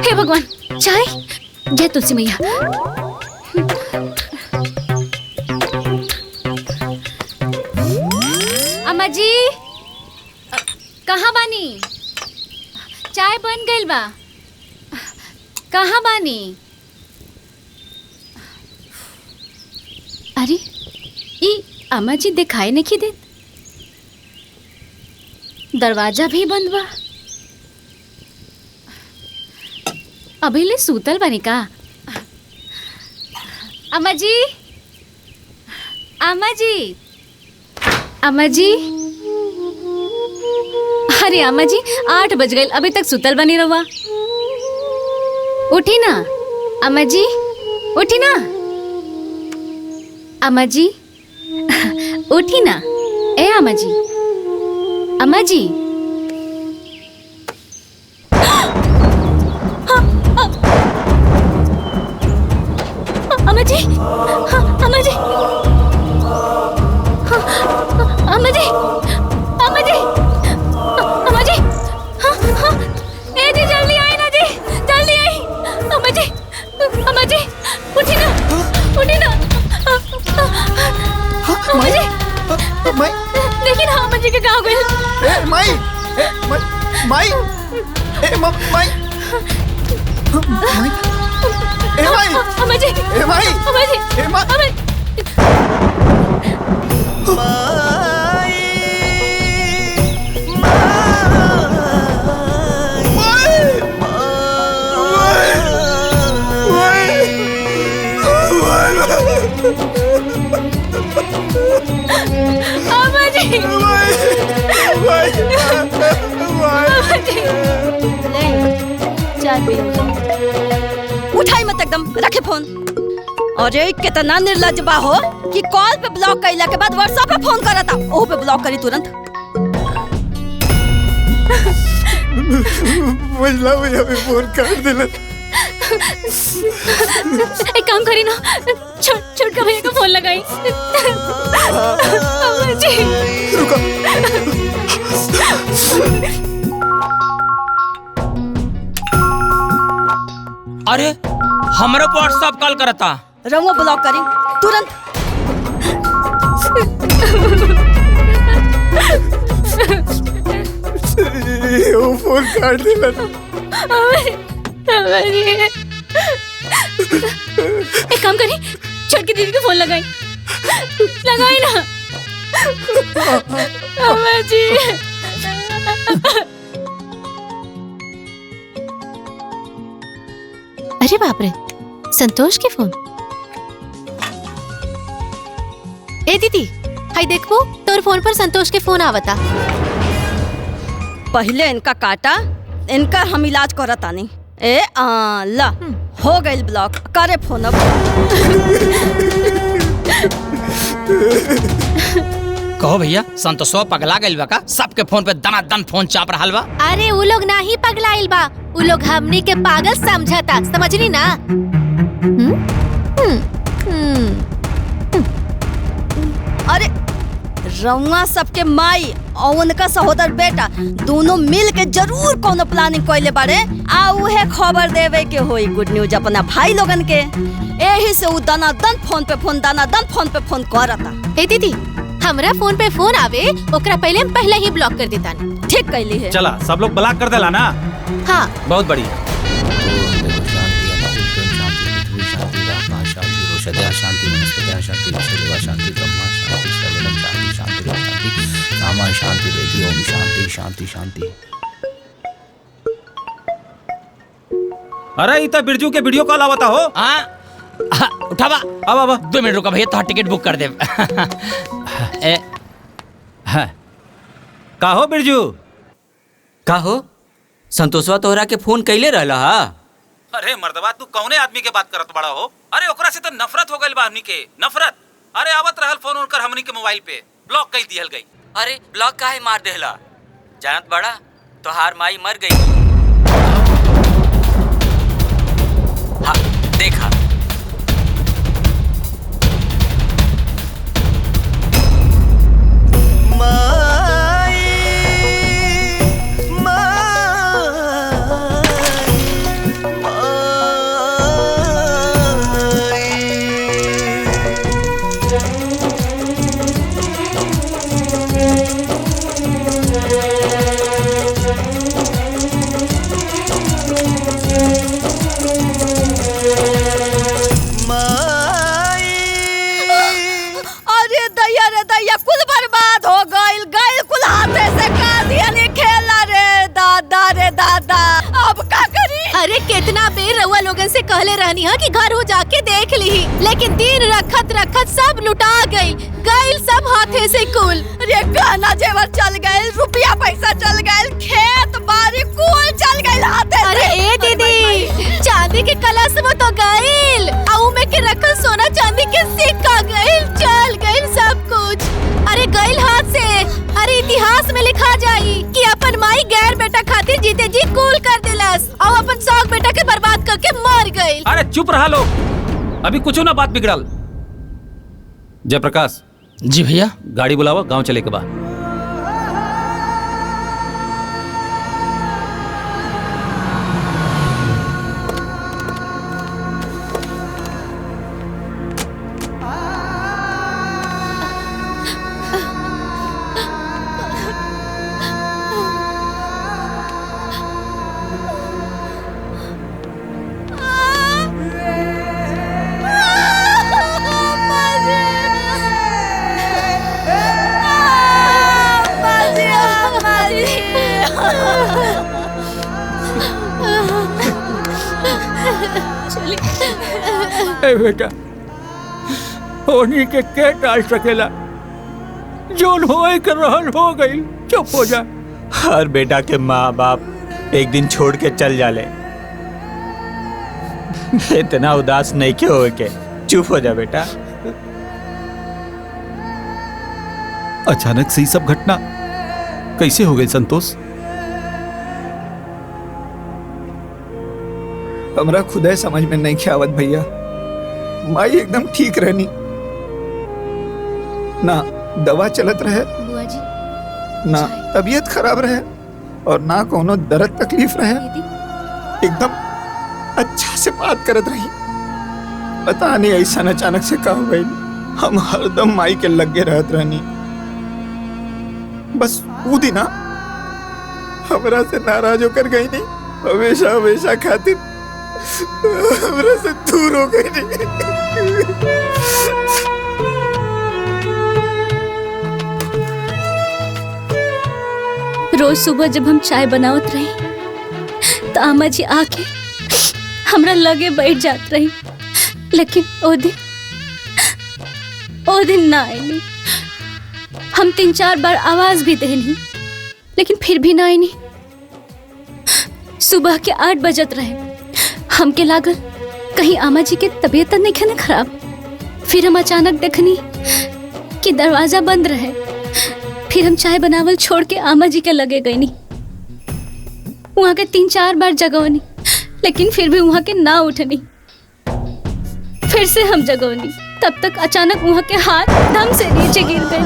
हे भगवान, चाय। जय तुलसी मैया। अम्मा जी, कहाँ बानी? चाय बन गइल बा। कहाँ बानी? अरे ई अम्मा जी दिखाई नहीं देत। दरवाजा भी बंद बा। अभी ले सूतल बनी का? अम्मा जी, अम्मा जी, अम्मा जी। अरे अम्मा जी, 8 बज गए, अभी तक सूतल बनी रहुआ। उठी ना अम्मा जी, उठी ना अम्मा जी, उठी ना। ए अम्मा जी, अम्मा जी। अम्मा जी, अम्मा जी, अम्मा जी, अम्मा जी, अम्मा जी। ए जी, जल्दी आई ना जी, जल्दी आई। अम्मा जी, अम्मा जी, उठी ना, उठी ना। अम्मा जी, देखिए ना अम्मा जी के कहाँ गए? माई, माई, माई, अम्मा जी, अम्मा जी, उठाई मत, एकदम रखे फोन। अरे कितना निर्लज बा हो कि कॉल पे ब्लॉक कइला के बाद व्हाट्सएप पे फोन करता, ओह पे ब्लॉक करी तुरंत। मुझला मुझे अभी फोन कर देना। एक काम करी ना, छोटका भैया को फोन लगाई। अम्मा जी, रुको। अरे हमारे व्हाट्सएप कॉल करता। रंगो ब्लॉक करी तुरंत। वो फोन काट देना। एक काम करी, छोटकी दीदी को फोन लगाई ना। अम्मा जी। अरे बाप रे, संतोष के फोन। ए दीदी, हाय देखो, तोर फोन पर संतोष के फोन आवता। पहले इनका काटा, इनका हम इलाज करता नहीं। ए ला हो गई ब्लॉक, करे फोन अब। कहो भैया, संतोषवा पगला गइल बा का? सबके फोन पे दनादन फोन चाप रहल बा। अरे वो लोग ना ही पगलाइल बा, वो लोग हमनी के पागल समझता, समझनी ना? अरे रउआ सबके माई और उनका सहोदर बेटा दोनों मिल के जरूर कोनो प्लानिंग कइले बारे, आ उहे खबर देवे के होई गुड न्यूज अपना भाई लोगन के। एही से उ दनादन फोन पे फोन करता। ए दीदी, हमरा फोन पे फोन आवे ओकरा पहले ही ब्लॉक कर देता। ठीक कैली है। चला सब लोग ब्लॉक कर देला ना। हाँ, बहुत बढ़िया। अरे इतना बिरजू के वीडियो कॉल आवता हो। उठावा। अब 2 मिनट रुका भैया, तो टिकट बुक कर दे। का हो बिरजू? का हो? संतोषवा तोहरा के फोन कैले रहला हा? अरे मर्दवा, तू कौने आदमी के बात करत बड़ा हो? अरे ओकरा से तो नफरत हो गइल बा हमनी के, नफरत। अरे आवत रहल फोन उनकर हमनी के मोबाइल पे, ब्लॉक कर दिहल गई। अरे ब्लॉक काहे मार देहला? जानत बड़ा, तोहार माई मर गई। हाँ देखा। कहले रहनी है कि घर हो जाके देख ली, लेकिन दिन रखत रखत सब लुटा गई सब हाथे से कुल। अरे गहना जेवर चल गए, रुपया पैसा चल गए, खेत बाड़ी कुल चल गए हाथे से। अरे ए दीदी, चांदी के कलश में तो गईल, आऊ में के रखल सोना चांदी के सिक्का गईल, चल गईल सब कुछ। अरे गईल हाथ से। अरे इतिहास में लिखा जाई कि अपन माई गैर बेटा खातिर जीते जी कूल कर दिलस और अपन शौक बेटा के बर्बाद करके मर गईल। अरे चुप रहा लोग, अभी कुछ ना बात बिगड़ल। जयप्रकाश जी भैया। गाड़ी बुलावा, गांव चले के बाद। बेटा होनी के टाल सकेला, जोन होए कर रहल हो गई, चुप हो जा। हर बेटा के माँ बाप एक दिन छोड़ के चल जाले, इतना उदास नहीं क्यों हो के, चुप हो जा बेटा। अचानक से ही सब घटना कैसे हो गई संतोष? हमरा खुद समझ में नहीं आवत भैया। माई एकदम ठीक रहनी, ना दवा चलत रहे, बुआ जी ना तबीयत खराब रहे और ना कोनो दर्द तकलीफ रहे, एकदम अच्छा से बात करत रही। पता नहीं ऐसा अचानक से का हो गई, हम हरदम माई के लगे रहत रहनी। बस वो दिन हमरा से नाराज होकर गई नहीं, हमेशा हमेशा खातिर हमरा से दूर हो गई नहीं। रोज सुबह जब हम चाय बनावत रही तो अम्मा जी आके हमरा लगे बैठ जात रही, लेकिन ओ दिन ना आईनी। हम 3-4 बार आवाज भी देनी, लेकिन फिर भी ना आईनी। सुबह के 8 बजत रहे, हमके लागल कहीं अम्मा जी के तबीयत तो नहीं है खराब। फिर हम अचानक देखनी कि दरवाजा बंद रहे। फिर हम चाय बनावल छोड़ के अम्मा जी के लगे गईनी। वहाँ के 3-4 बार जगवनी, लेकिन फिर भी वहाँ के ना उठनी। फिर से हम जगवनी, तब तक अचानक वहाँ के हाथ धम से नीचे गिर गए।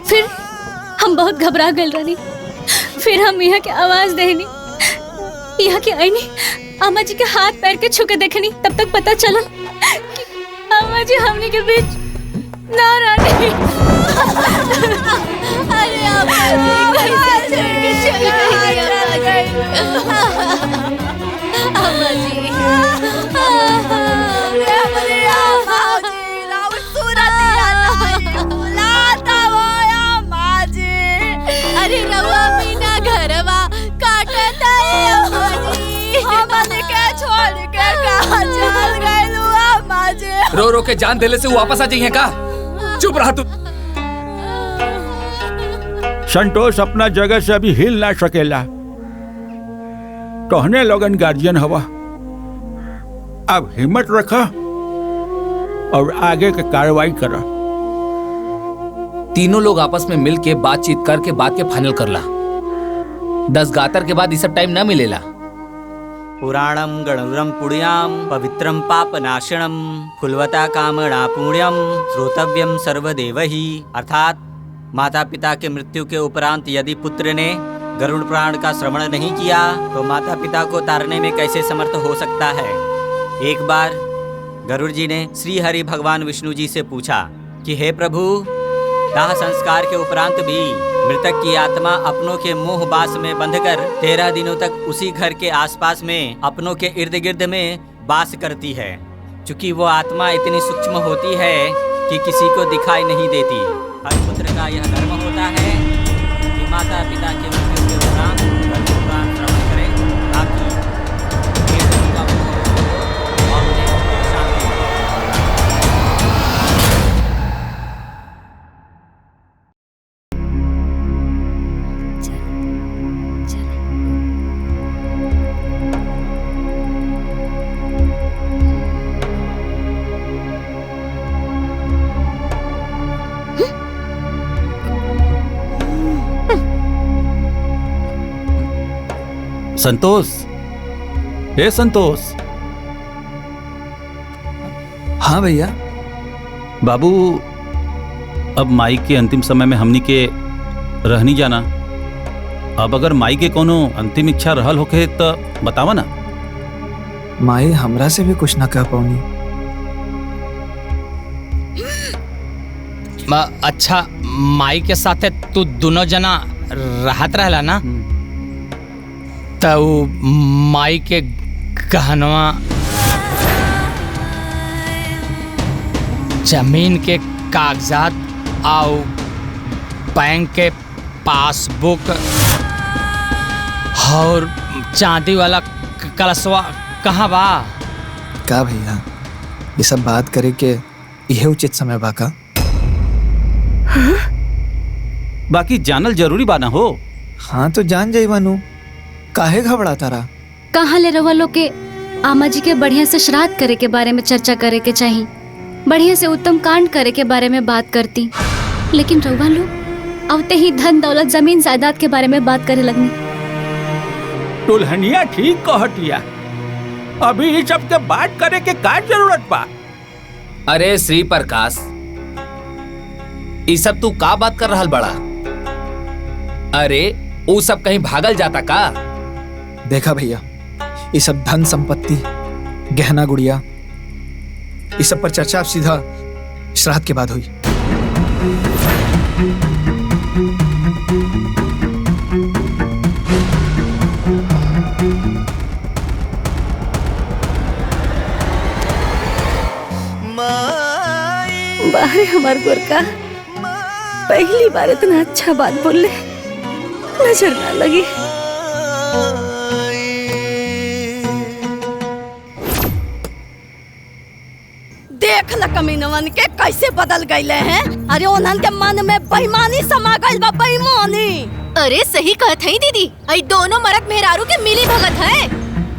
फिर हम बहुत घबरा गए रहनी। फिर हम यहाँ के आवाज देनी, यहाँ के आईनी, अम्मा जी के हाथ पैर के छू के देखनी। तब तक पता चला कि अम्मा जी हमने के बीच ना रहनी। अरे अम्मा जी कैसे छोड़ के चली गई? अम्मा जी अरे रवा मीना घरवा काटत है अम्मा जी। हमने के छोड़ के कहां चल गए लो अम्मा जी? रो रो के जान देले से वापस आ जाइए का? चुप रहा तू। संतोष अपना जगह से अभी हिल ना सकेला, कहने लोगन गार्जियन हवा। अब हिम्मत रखा और आगे के कार्रवाई करा। तीनों लोग आपस में मिल के बातचीत करके बात के फाइनल करला। 10 गातर के बाद ये सब टाइम न मिलेला। पुराणम गणुरम पुण्याम पवित्रम पापनाशनम फुलवता कामना पुण्यम श्रोतव्यम सर्वदेवहि। अर्थात माता पिता के मृत्यु के उपरांत यदि पुत्र ने गरुड़ पुराण का श्रवण नहीं किया तो माता पिता को तारने में कैसे समर्थ हो सकता है। एक बार गरुड़ जी ने श्री हरि भगवान विष्णु जी से पूछा कि हे प्रभु, दाह संस्कार के उपरांत भी मृतक की आत्मा अपनों के मोह बास में बंधकर 13 दिनों तक उसी घर के आसपास में अपनों के इर्द गिर्द में बास करती है। चूंकि वो आत्मा इतनी सूक्ष्म होती है कि किसी को दिखाई नहीं देती। हर पुत्र का यह धर्म होता है कि माता पिता के मृत्यु के उपरांत गरुड़ पुराण श्रवण करें, ताकि संतोष, ए संतोष। हाँ भैया। बाबू, अब माई के अंतिम समय में हमनी के रहनी जाना। अब अगर माई के कोनो अंतिम इच्छा रहल होके तो बतावा ना। माई हमरा से भी कुछ ना कह पाऊनी। अच्छा, माई के साथे तू दोनों जना रहत रहला ना, तो माई के गहनवा, जमीन के कागजात और बैंक के पासबुक और चांदी वाला कलशवा कहाँ बा? का भैया, ये सब बात करे के यह उचित समय बा का? बाकी जानल जरूरी बा ना हो। हाँ तो जान जाई बानू, काहे घबराता रहा? कहाँ ले रवा लोग के आमा जी के बढ़िया से श्राद्ध करे के बारे में चर्चा करे के चाहिए, बढ़िया से उत्तम कांड करे के बारे में बात करती, लेकिन रवा लोग आवते ही धन दौलत जमीन जायदाद के बारे में बात करे लगनी। दुल्हनिया ठीक कहतिया, अभी ये सब के बात करे के का जरूरत बा? अरे श्री प्रकाश, ये सब तू का बात कर रहल बड़ा? अरे वो सब कहीं भागल जाता का? देखा भैया, ये सब धन संपत्ति, गहना गुड़िया, इस सब पर चर्चा अब सीधा श्राद्ध के बाद हुई। बाहर हमार गोरका पहली बार इतना अच्छा बात बोले, नजर ना लगी। देख ल कमीनवन के कैसे बदल गईले हैं। अरे उन्हन के मन में बेईमानी समा गइल बा, बेईमानी। अरे सही कहत है दीदी, आई दोनों मरद मेहरारू के मिली भगत है।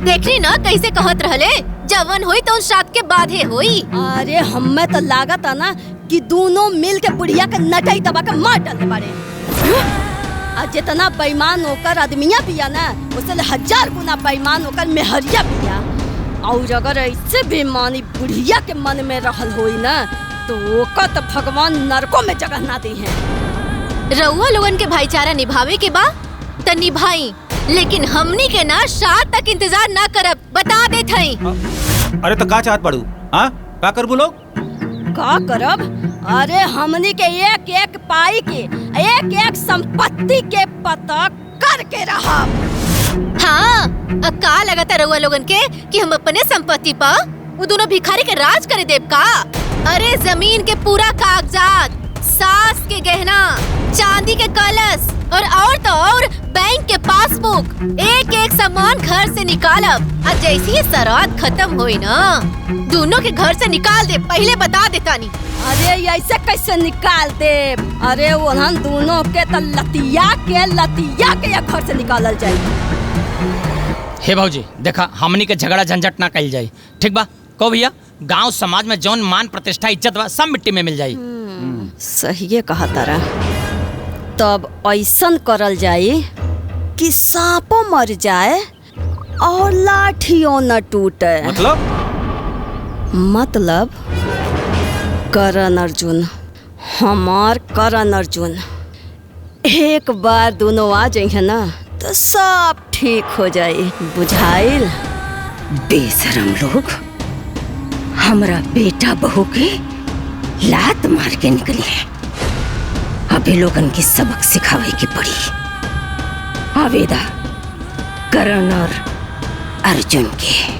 देखनी ना कैसे कहत रहले, जवन हुई तो श्राद्ध के बाद ही हुई। अरे हमें तो लागत है ना कि दोनों मिल के बुढ़िया के नटाई दबा के मार डालने बारे। और जितना बेईमान होकर आदमिया बिया ना, उससे 1000 गुना बेईमान होकर मेहरिया बिया। और अगर ऐसे बेईमानी बुढ़िया के मन में रहल होई ना, तो ओका तो भगवान नरकों में जगह ना दी है। रउआ लोगन के भाईचारा निभावे के बा त निभाई, लेकिन हमनी के ना श्राद्ध तक इंतजार ना करब, बता देत हई। अरे तो का चाहत पड़ू? हाँ, का करबू लोग? का करब? अरे हमनी के एक एक पाई के, एक एक संपत्ति के पता करके रहब। हाँ, का लगता रउआ लोगन के कि हम अपने संपत्ति पर वो दोनों भिखारी के राज करे देव का? अरे जमीन के पूरा कागजात, सास के गहना, चांदी के कलश और तो और बैंक के पासबुक, एक एक सामान घर से निकालब। और जैसे ही श्राद्ध खत्म हुई ना, दोनों के घर से निकाल दे, पहले बता देता नहीं। अरे ऐसे कैसे निकाल दे? अरे उन्हन दोनों के तो लतिया के या घर से निकालल जाए। हे भौजी, देखा हमनी के झगड़ा झंझट ना कल जाए, ठीक बा? को भैया, गांव समाज में जौन मान प्रतिष्ठा इज्जत बा सब मिट्टी में मिल जाई। सही कहा तारा। तब ऐसन करल जाए कि सांपो मर जाए और लाठियों न टूटे। मतलब करण अर्जुन, हमार करण अर्जुन, एक बार दोनों आ जाए ना तो सब ठीक हो जाए, बुझाइल? बेशरम लोग, हमरा बेटा बहू के लात मार के निकली है। अबे लोगन के सबक सिखावे की पड़ी। आवेदा करण और अर्जुन के।